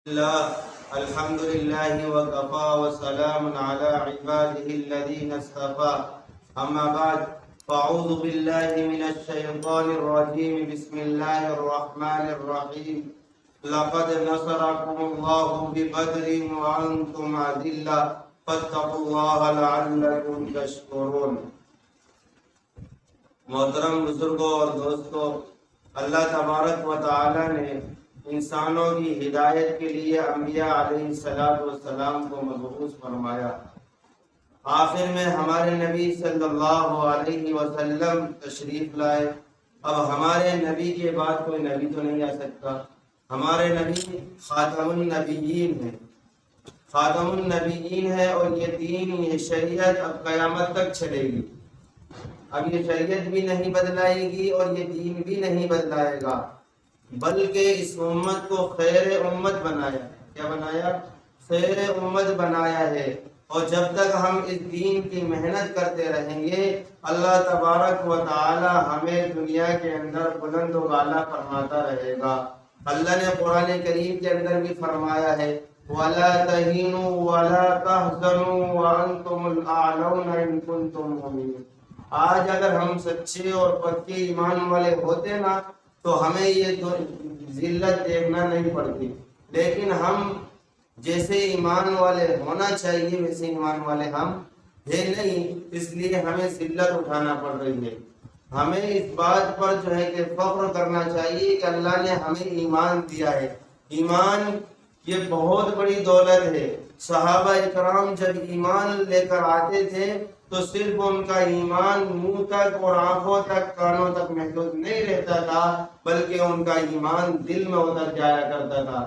الحمد لله وكفى وسلام على عباده الذين اصطفى أما بعد فأعوذ بالله من الشيطان الرجيم بسم الله الرحمن الرحيم لقد نصركم الله ببدر وأنتم أذلة فاتقوا الله لعلكم تشكرون۔ محترم بزرگوں اور دوستوں، اللہ تبارک و تعالی نے انسانوں کی ہدایت کے لیے انبیاء علیہ السلام کو مبعوث فرمایا۔ آخر میں ہمارے نبی صلی اللہ علیہ وسلم تشریف لائے۔ اب ہمارے نبی کے بعد کوئی نبی تو نہیں آ سکتا۔ ہمارے نبی خاتم النبیین ہیں، خاتم النبیین ہے، اور یہ دین، یہ شریعت اب قیامت تک چلے گی۔ اب یہ شریعت بھی نہیں بدلائے گی اور یہ دین بھی نہیں بدلائے گا، بلکہ اس امت کو خیر امت بنایا۔ کیا بنایا؟ خیر امت بنایا ہے۔ اور جب تک ہم اس دین کی محنت کرتے رہیں گے، اللہ تبارک و تعالی ہمیں دنیا کے اندر بلند و بالا فرماتا رہے گا۔ اللہ نے قرآن کریم کے اندر بھی فرمایا ہے وَلَا تَهِنُوا وَلَا تَحْزَنُوا وَأَنْتُمُ الْأَعْلَوْنَ إِن كُنتُم مُؤْمِنِينَ۔ آج اگر ہم سچے اور پکے ایمان والے ہوتے نا تو ہمیں یہ ذلت دیکھنا نہیں پڑتی، لیکن ہم جیسے ایمان والے ہونا چاہیے ویسے ایمان والے ہم ہے نہیں، اس لیے ہمیں ذلت اٹھانا پڑ رہی ہے۔ ہمیں اس بات پر جو ہے کہ فخر کرنا چاہیے کہ اللہ نے ہمیں ایمان دیا ہے۔ ایمان یہ بہت بڑی دولت ہے۔ صحابہ اکرام جب ایمان لے کر آتے تھے تو صرف ان کا ایمان منہ تک اور آنکھوں تک، کانوں تک محدود نہیں رہتا تھا، بلکہ ان کا ایمان دل میں اتر جایا کرتا تھا۔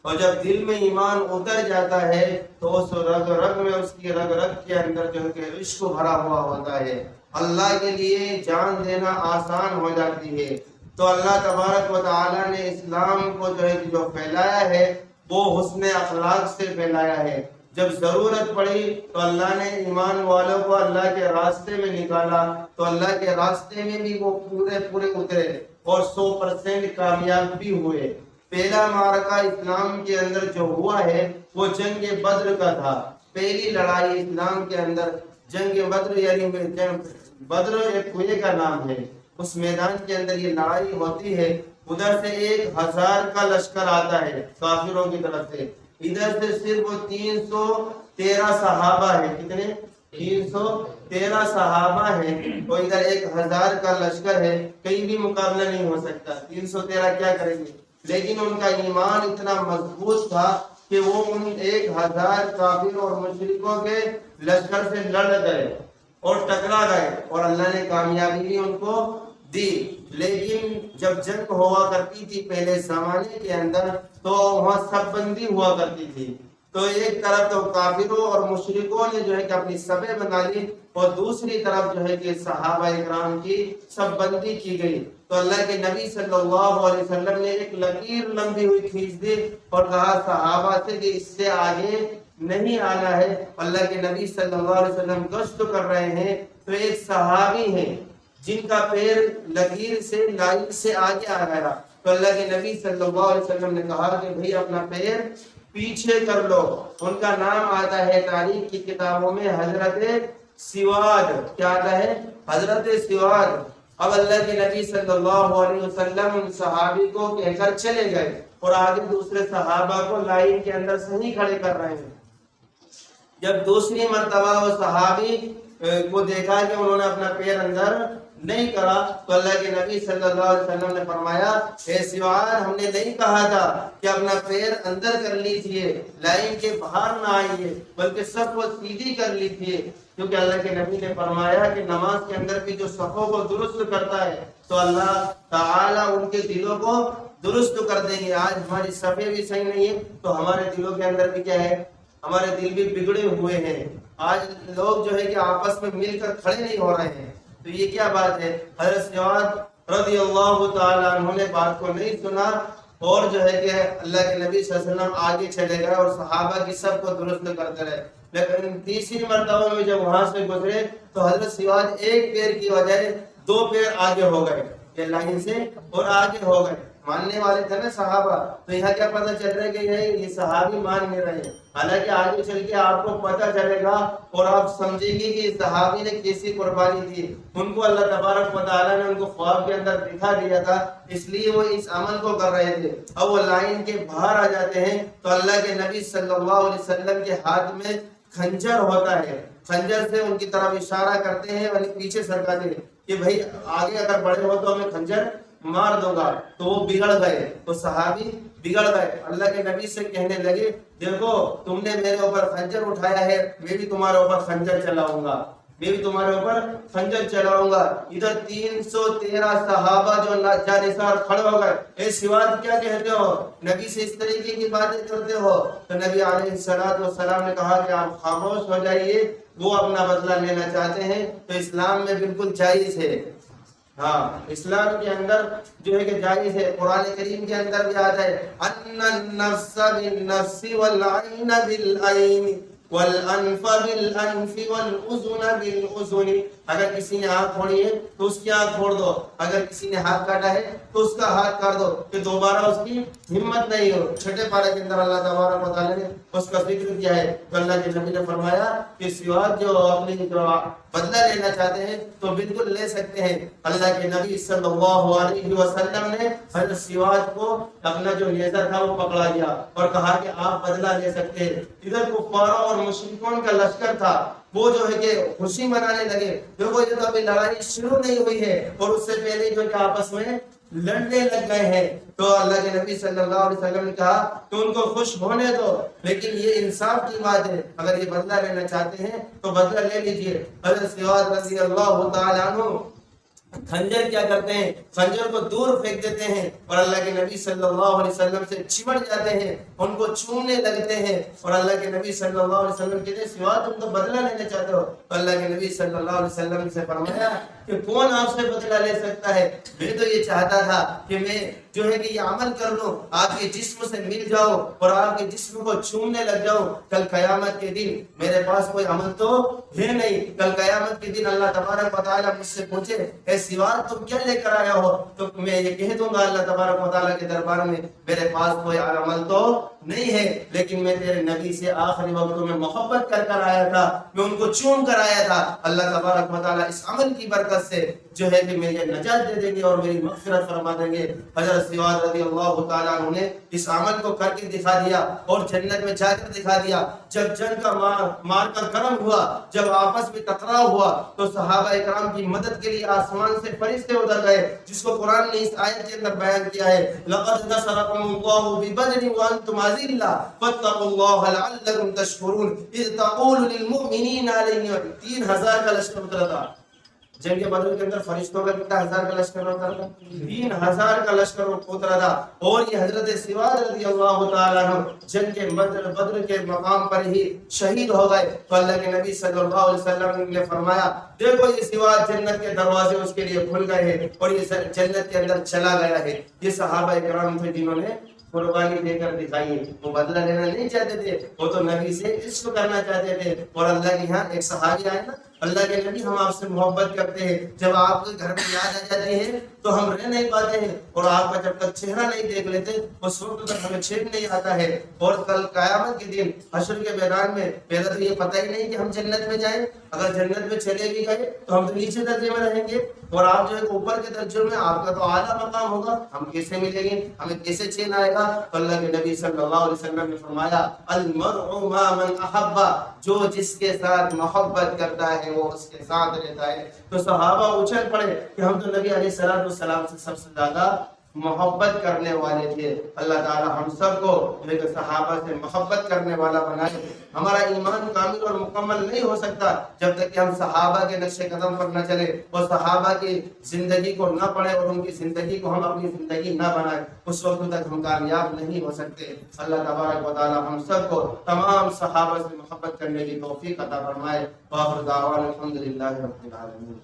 اور جب دل میں ایمان اتر جاتا ہے تو اس رگ رگ میں، اس کی رگ رگ کے اندر جو ہے کہ عشق بھرا ہوا ہوتا ہے۔ اللہ کے لیے جان دینا آسان ہو جاتی ہے۔ تو اللہ تبارک و تعالی نے اسلام کو جو ہے جو پھیلایا ہے وہ حسن اخلاق سے پھیلایا ہے۔ جب ضرورت پڑی تو اللہ نے ایمان والوں کو اللہ کے راستے میں نکالا، تو اللہ کے راستے میں بھی وہ پورے اترے اور 100% کامیاب بھی ہوئے۔ پہلا معرکہ اسلام کے اندر جو ہوا ہے وہ جنگ بدر کا تھا۔ پہلی لڑائی اسلام کے اندر جنگ بدر، یعنی بدر ایک کنویں کا نام ہے۔ اس میدان کے اندر یہ لڑائی ہوتی ہے۔ ادھر سے 1000 کا لشکر آتا ہے کافروں کی طرف سے، ادھر سے صرف 313 صحابہ ہیں۔ کتنے؟ 313 صحابہ ہیں، اور ادھر 1000 کا لشکر ہے۔ کہیں بھی مقابلہ نہیں ہو سکتا۔ 313 کیا کریں گے؟ لیکن ان کا ایمان اتنا مضبوط تھا کہ وہ ان 1000 کافر اور مشرکوں کے لشکر سے لڑ گئے اور ٹکرا گئے، اور اللہ نے کامیابی بھی ان کو دی۔ لیکن جب جنگ ہوا کرتی تھی پہلے زمانے کے اندر تو وہاں سب بندی ہوا کرتی تھی۔ تو ایک طرف تو کافروں اور مشرکوں نے جو ہے کہ اپنی سبیں بنا لی، اور دوسری طرف جو ہے کہ صحابہ اکرام کی سب بندی کی گئی۔ تو اللہ کے نبی صلی اللہ علیہ وسلم نے ایک لکیر لمبی ہوئی کھینچ دی اور کہا صحابہ سے کہ اس سے آگے نہیں آنا ہے۔ اللہ کے نبی صلی اللہ علیہ وسلم گشت کر رہے ہیں تو ایک صحابی ہیں جن کا پیر لکیر سے، لائن سے آگے آ گیا، تو اللہ کے نبی صلی اللہ علیہ وسلم نے کہا کہ بھئی اپنا پیر پیچھے کر لو۔ ان کا نام آتا ہے تاریخ کی کتابوں میں حضرت سواد۔ کیا آتا ہے؟ حضرت سواد۔ اب اللہ کے نبی صلی اللہ علیہ وسلم ان صحابی کو کہہ کر چلے گئے اور آگے دوسرے صحابہ کو لائن کے اندر صحیح کھڑے کر رہے ہیں۔ جب دوسری مرتبہ وہ صحابی کو دیکھا کہ انہوں نے اپنا پیر اندر نہیں کرا تو اللہ کے نبی صلی اللہ علیہ وسلم نے فرمایا اے سواد، ہم نے نہیں کہا تھا کہ اپنا پیر اندر کر لیجئے، لائن کے باہر نہ آئیے، بلکہ صف کو سیدھی کر لیجئے، کیونکہ اللہ کے نبی نے فرمایا کہ نماز کے اندر بھی جو صفوں کو درست کرتا ہے تو اللہ تعالیٰ ان کے دلوں کو درست کر دیں گے۔ آج ہماری صفیں بھی صحیح نہیں ہیں تو ہمارے دلوں کے اندر بھی کیا ہے؟ ہمارے دل بھی بگڑے ہوئے ہیں۔ آج لوگ جو ہے کہ آپس میں مل کر کھڑے نہیں ہو رہے ہیں، تو یہ کیا بات ہے؟ حضرت سواد رضی اللہ تعالیٰ عنہ نے بات کو نہیں سنا اور جو ہے کہ اللہ کے نبی صلی اللہ علیہ وسلم آگے چلے گئے اور صحابہ کی سب کو درست کرتے رہے۔ لیکن تیسری مرتبہ میں جب وہاں سے گزرے تو حضرت سواد ایک پیر کی وجہ 2 پیر آگے ہو گئے، لائن سے اور آگے ہو گئے۔ ماننے والے تھے نا صحابہ، تو یہاں کیا پتہ چل رہا ہے کہ یہ صحابی مان نہیں رہے. حالانکہ آگے چل کے آپ کو پتہ چلے گا اور آپ سمجھیں گے کہ صحابی نے کیسی قربانی دی. ان کو اللہ تبارک و تعالیٰ نے ان کو خواب کے اندر دکھا دیا تھا، اس لیے وہ اس عمل کو کر رہے تھے. اب وہ لائن کے باہر آ جاتے ہیں تو اللہ کے نبی صلی اللہ علیہ وسلم کے ہاتھ میں خنجر ہوتا ہے. خنجر سے ان کی طرف اشارہ کرتے ہیں اور پیچھے سرکاتے ہیں کہ بھائی آگے اگر بڑے ہو تو ہمیں خنجر مار دو گا. تو وہ بگڑ گئے، تو صحابی بگڑ گئے. اللہ کے نبی سے کہنے لگے دیکھو تم نے میرے اوپر خنجر اٹھایا ہے، میں بھی تمہارے اوپر خنجر چلاؤں گا، میں بھی تمہارے اوپر خنجر چلاؤں گا. ادھر 313 صحابہ جو جانثار کھڑے ہو گئے. اے سواد کیا کہتے ہو، نبی سے اس طریقے کی باتیں کرتے ہو؟ تو نبی علیہ السلام نے کہا کہ آپ خاموش ہو جائیے، وہ اپنا بدلہ لینا چاہتے ہیں تو اسلام میں بالکل جائز ہے. ہاں اسلام کے اندر جو ہے کہ جائز ہے. قرآن کریم کے اندر بھی آتا ہے ان النفس بالنفس والعین بالعین والانف بالانف والاذن بالاذن. اگر کسی نے آنکھ پھوڑی ہے تو اس کی آنکھ پھوڑ دو، اگر کسی نے ہاتھ کاٹا ہے تو اس کا ہاتھ کاٹ دو کہ دوبارہ اس کی ہمت نہیں ہو. چھٹے پارے کے اندر اللہ تبارک و تعالی نے اس کا ذکر کیا ہے. تو اللہ کے نبی نے فرمایا کہ سواد جو اپنی جو بدلہ لینا چاہتے ہیں تو بالکل لے سکتے ہیں. اللہ کے نبی صلی اللہ علیہ وسلم نے حضرت سواد کو اپنا جو نیزہ تھا وہ پکڑا دیا اور کہا کہ آپ بدلہ لے سکتے ہیں. ادھر کفاروں اور مشرکوں کا لشکر تھا، وہ جو ہے کہ خوشی منانے لگے. دیکھو یہ تو ابھی لڑائی شروع نہیں ہوئی ہے اور اس سے پہلے جو کہ آپس میں لڑنے لگ گئے ہیں. تو اللہ کے نبی صلی اللہ علیہ وسلم نے کہا کہ ان کو خوش ہونے دو، لیکن یہ انصاف کی بات ہے، اگر یہ بدلہ لینا چاہتے ہیں تو بدلہ لے لیجئے. حضرت سواد رضی اللہ تعالی عنہ خنجر کیا کرتے ہیں، خنجر کو دور پھینک دیتے ہیں اور اللہ کے نبی صلی اللہ علیہ وسلم سے چمٹ جاتے ہیں، ان کو چھونے لگتے ہیں. اور اللہ کے نبی صلی اللہ علیہ وسلم کہتے ہیں سواد تم تو بدلہ لینا چاہتے ہو. تو اللہ کے نبی صلی اللہ علیہ وسلم سے فرمایا کہ کون آپ سے بدلہ لے سکتا ہے؟ میں تو یہ چاہتا تھا کہ میں جو ہے کہ یہ عمل کر لوں، آپ کے جسم سے مل جاؤ اور آپ کے جسم کو چھونے لگ جاؤں. کل قیامت کے دن میرے پاس کوئی عمل تو ہے نہیں. کل قیامت کے دن اللہ تبارک و تعالیٰ مجھ سے پوچھے اے سواد تم کیا لے کر آیا ہو، تو میں یہ کہہ دوں گا اللہ تبارک و تعالیٰ کے دربار میں میرے پاس کوئی عمل تو نہیں ہے، لیکن میں تیرے نبی سے آخری وقتوں میں محبت کر کر آیا تھا، میں ان کو چوم کر آیا تھا. اللہ تبارک و تعالیٰ اس عمل کی برکت سے جو ہے کہ مجھے نجات دے دیں گے اور میری مغفرت فرما دیں گے. حضرت سواد رضی اللہ تعالیٰ عنہ نے اس عمل کو کر کے دکھا دیا اور جنت میں جا کر دکھا دیا. جب جنگ کا مار کا کرم ہوا، جب آپس میں ٹکراؤ ہوا تو صحابہ اکرام کی مدد کے لیے آسمان سے فرشتے اتر گئے، جس کو قرآن نے اس آیت کے اندر بیان کیا ہے لقد نصرکم اللہ ببدر وانتم اذلہ فاتقوا اللہ لعلکم تشکرون اذ تقول للمؤمنین علیہ. 3000 کا لشکر اترا تھا. جنگ بدر کے اندر فرشتوں کا کتنا ہزار کا لشکر ہوتا تھا؟ 3000 کا لشکر اترا تھا. اور یہ حضرت سواد رضی اللہ تعالیٰ عنہ جنگ کے بدر کے مقام پر ہی شہید ہو گئے. تو اللہ کے نبی صلی اللہ علیہ وسلم نے فرمایا دیکھو یہ سواد جنت کے دروازے اس کے لیے کھل گئے ہیں اور یہ جنت کے اندر چلا گیا ہے. یہ صحابہ اکرام تھے جنہوں نے قربانی دے کر دکھائی. وہ بدلہ لینا نہیں چاہتے تھے، وہ تو نبی سے عشق کرنا چاہتے تھے. اور اللہ کے یہاں ایک صحابی آئے نا، اللہ کے نبی ہم آپ سے محبت کرتے ہیں، جب آپ کے گھر میں یاد آ جاتی ہے تو ہم رہ نہیں پاتے ہیں، اور آپ کا جب تک چہرہ نہیں دیکھ لیتے اس وقت تک ہمیں چین نہیں آتا ہے. اور کل قیامت کے دن حشر کے میدان میں پہلے تو یہ پتہ ہی نہیں کہ ہم جنت میں جائیں، اگر جنت میں چلے بھی گئے تو ہم تو نیچے درجے میں رہیں گے اور آپ جو ہے اوپر کے درجے میں آپ کا تو اعلیٰ مقام ہوگا. ہم کیسے ملیں گے، ہمیں کیسے چین آئے گا؟ تو اللہ کے نبی صلی اللہ علیہ وسلم نے فرمایا المرء مع من احب، جو جس کے ساتھ محبت کرتا ہے وہ اس کے ساتھ رہتا ہے. تو صحابہ اچھل پڑے کہ ہم تو نبی علیہ السلام سے سب سے زیادہ محبت کرنے والے تھے. اللہ تعالی ہم سب کو صحابہ سے محبت کرنے والا بنائے. ہمارا ایمان کامل اور مکمل نہیں ہو سکتا جب تک کہ ہم صحابہ کے نقش قدم پر نہ چلے اور صحابہ کی زندگی کو نہ پڑھیں اور ان کی زندگی کو ہم اپنی زندگی نہ بنائیں. اس وقت تک ہم کامیاب نہیں ہو سکتے. اللہ تبارک و تعالی ہم سب کو تمام صحابہ سے محبت کرنے کی توفیق عطا فرمائے. وآخر دعوانا الحمدللہ رب العالمین.